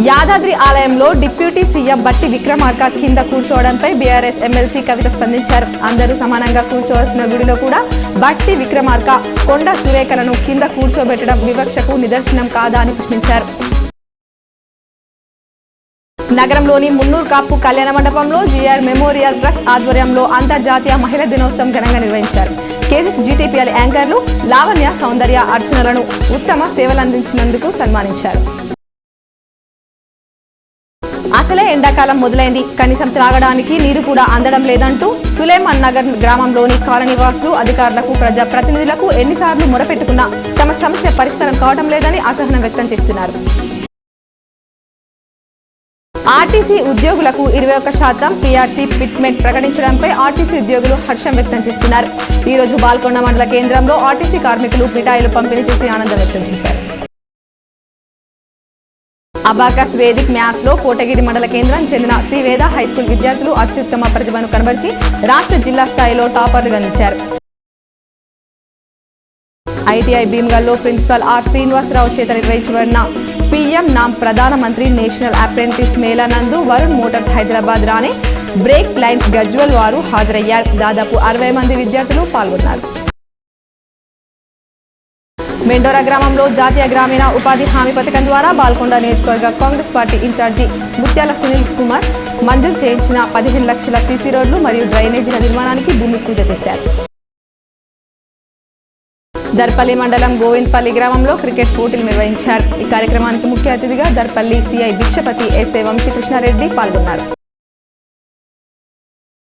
యాదాద్రి ఆలయంలో deputy CM బట్టి విక్రమార్క కింద కూర్చోవడంపై బీఆర్ఎస్ ఎమ్మెల్సీ కవిత స్పందించారు. అందరూ సమానంగా కూర్చోవాల్సిన గుడిలో కూడా బట్టి విక్రమార్క, కొండ సురేఖలను కింద కూర్చోబెట్టడం వివక్షకు నిదర్శనం కాదా అని ప్రశ్నించారు. నగరంలోని మున్నూరు కాపు కళ్యాణ మండపంలో జీఆర్ మెమోరియల్ ట్రస్ట్ ఆధ్వర్యంలో అంతర్జాతీయ మహిళా దినోత్సవం ఘనంగా నిర్వహించారు. K6 GTPL యాంకర్లు లావణ్య, సౌందర్య, అర్చనలను ఉత్తమ సేవలందించినందుకు సన్మానించారు. అసలే ఎండాకాలం మొదలైంది, కనీసం త్రాగడానికి నీరు కూడా అందడం లేదంటూ సులేమాన్ నగర్ గ్రామంలోని కాలనీవాసులు అధికారులకు, ప్రజా ప్రతినిధులకు ఎన్నిసార్లు మొరపెట్టుకున్నా తమ సమస్య పరిష్కారం కావడం లేదని అసహనం వ్యక్తం చేస్తున్నారు. ఆర్టీసీ ఉద్యోగులకు 21% PRC ఫిట్మెంట్ ప్రకటించడంపై ఆర్టీసీ ఉద్యోగులు హర్షం వ్యక్తం చేస్తున్నారు. ఈ రోజు బాల్కొండ మండల కేంద్రంలో ఆర్టీసీ కార్మికులు మిఠాయిలు పంపిణీ చేసి ఆనందం వ్యక్తం చేశారు. అబాకస్ వేదిక్ మ్యాథ్స్ లో కోటగిరి మండల కేంద్రానికి చెందిన శ్రీవేద హైస్కూల్ విద్యార్థులు అత్యుత్తమ ప్రతిభను కనబరిచి రాష్ట్ర జిల్లా స్థాయిలో టాపర్లుగా నిలిచారు. ITI భీమ్గల్లో ప్రిన్సిపల్ ఆర్ శ్రీనివాసరావు చేత నిర్వహించబడిన PM నామ్ ప్రధానమంత్రి నేషనల్ అప్రెంటిస్ మేళా నందు వరుణ్ మోటార్స్ హైదరాబాద్ రానే బ్రేక్ లైన్స్ గజ్వల్ వారు హాజరయ్యారు. దాదాపు 60 మంది విద్యార్థులు పాల్గొన్నారు. మెండోరా గ్రామంలో జాతీయ గ్రామీణ ఉపాధి హామీ పథకం ద్వారా బాల్కొండ నియోజకవర్గ కాంగ్రెస్ పార్టీ ఇన్ఛార్జి ముత్యాల సునీల్ కుమార్ మంజూరు చేయించిన 15 లక్షల CC రోడ్లు మరియు డ్రైనేజీల నిర్మాణానికి భూమి పూజ చేశారు. దర్పల్లి మండలం గోవింద్పల్లి గ్రామంలో క్రికెట్ పోటీలు నిర్వహించారు. ఈ కార్యక్రమానికి ముఖ్య అతిథిగా దర్పల్లి CI భిక్షపతి SA వంశీకృష్ణారెడ్డి పాల్గొన్నారు.